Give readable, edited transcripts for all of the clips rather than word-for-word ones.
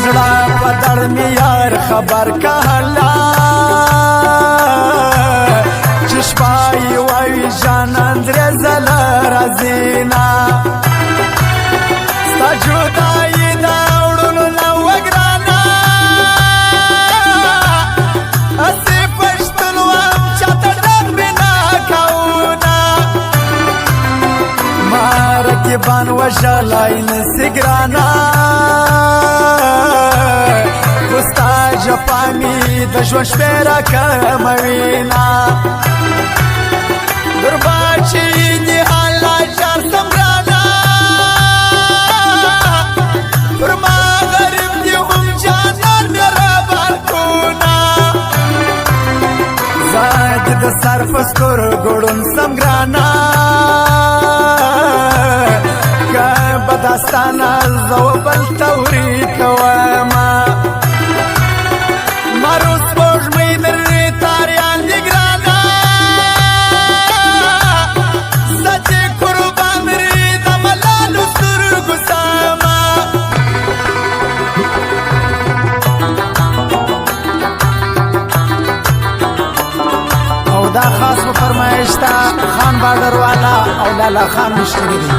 دزړه پدړ می یار خبر کهلا چشپای وای جانان درزل رزینا ستا جدای دا وړونو نو وګرانا اسی پښتنو ام چاته ډک بنا کاونا مارکی بان وشلای نسګرانا وستا جپانی د ژوند شپېره کموینا درباچی دی حالا شار سمرانا پر ما غریب دی هم جانان میرا بارکونا زاد د سر پسکور گوڑن سمگرانا که بداستانا زو بل توری کواما ماروس بوش میدر تاریان دی گرانا سچی قربان ری دملالو سرگو ساما او دا خاص و فرمایشتا خان بادر والا او لالا خان مشتری دی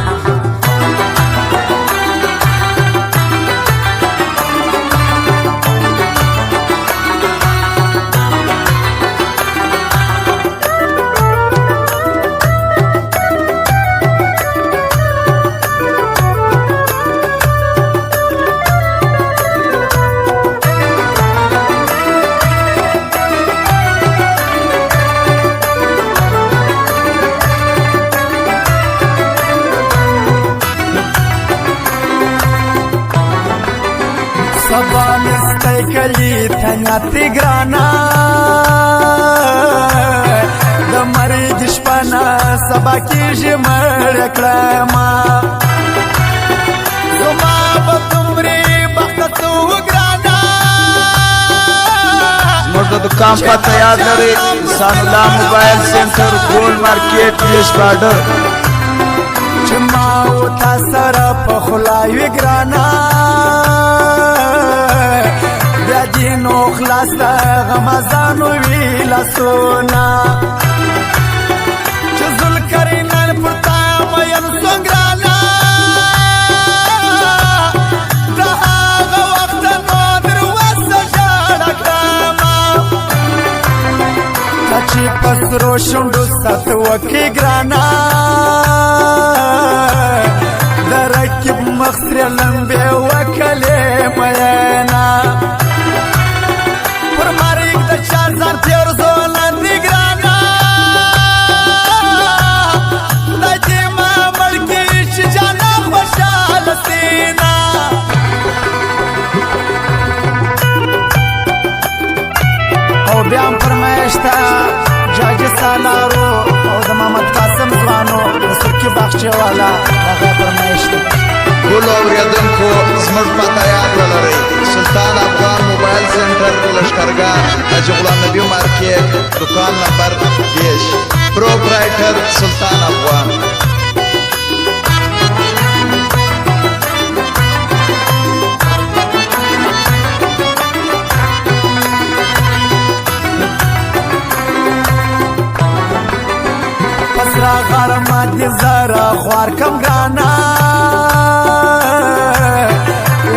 سبا مستی کلی تنیاتی گرانا د مرید شپانا سبا کیجی مرکلما زما بطمری بختتو گرانا مرد دکان پتہ یاد لري انسان الله موبایل سنٹر گول مارکیٹ ویش بارڈر چماو تاثر پخلاوی گرانا دینو خلاص دا غمازانو ویلا سونا چزل کرینن پرتا مین سنگرانا دا آغا وقت نادر واسا جارکراما تاچی پس روشن دوست وکی گرانا درکب مخصر لنبی وکلی مینا پر ماریک د چازان تیر زولن دی گرانا دا جیما ملکی چی جانا خوشحال سینا او بیام فرمایشتا جاجی سالارو او د محمد قاسم ځوانو د سرکی باغچې والا هغه فرمایشتا ټول اوریدونکو زموږ پته یاد ولرئ سلطان افغان موبایل سنټر لشکرګاه حاجي غلام نبي مارکیټ دکان نمبر 10 پروپرایټر سلطان افغان پسرا غرما دی زرا خوار کم گرانا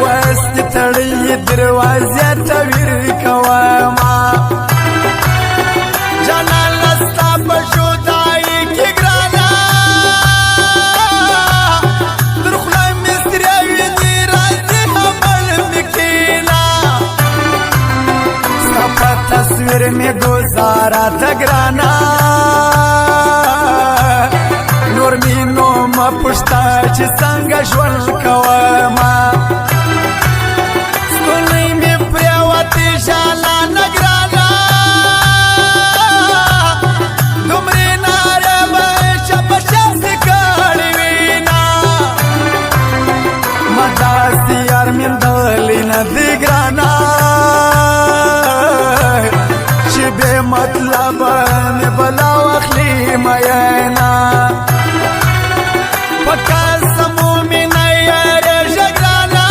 وست تړی دروازه تویر کواما جانان لستا پشو دای کی گرانا درخلای مستری ویني راځي همل مکینا ستا تصویر می گزارا تگرانا نور مینو ما پښتا چې څنګه ژوند کوما ستونی می پریوتی شالا نگرانا دومره ناره بشا بشا سکاړی وینا مداستی یار من دلی ندی گرانا چې به مطلب می بلا واخلی مینا پکا سمو می نه یاره ژګرانا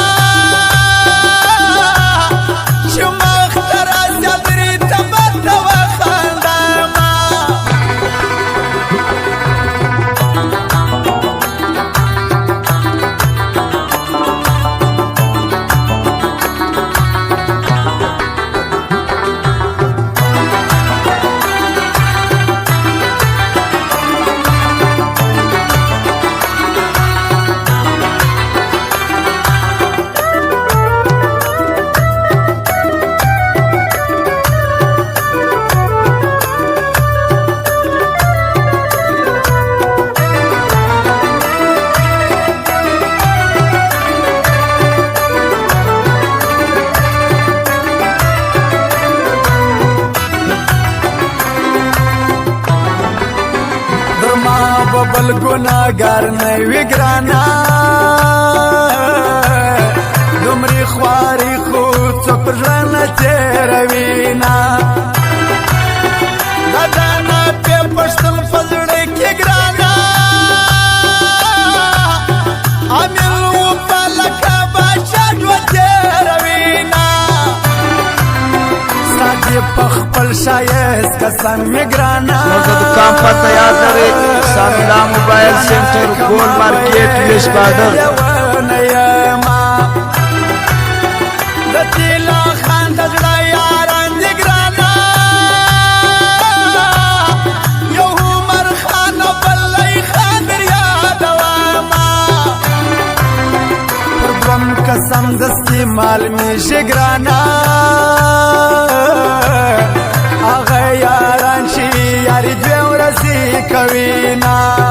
ملګر نه وي ګرانا دومرې خواري خو څوک پر زړه نه تېروينا دا دانه پې پښتون په زړه کې ګرانا عامل و په لکه باچا دوه تېروينا ستا دې په خپل ښایست قسم مې ګرانا زموږ د دوکان پته یاد لرئ ساملا موبایل سنټر ګول مارکیټ ویش بادر د طلا خان د زړه یاران دي ګرانا یو عمر خان او بلۍ خان در یادومه پر دوم قسم دستي مال مې شي ګرانا هغه یاران چې یاري دوې ورځې کوي نه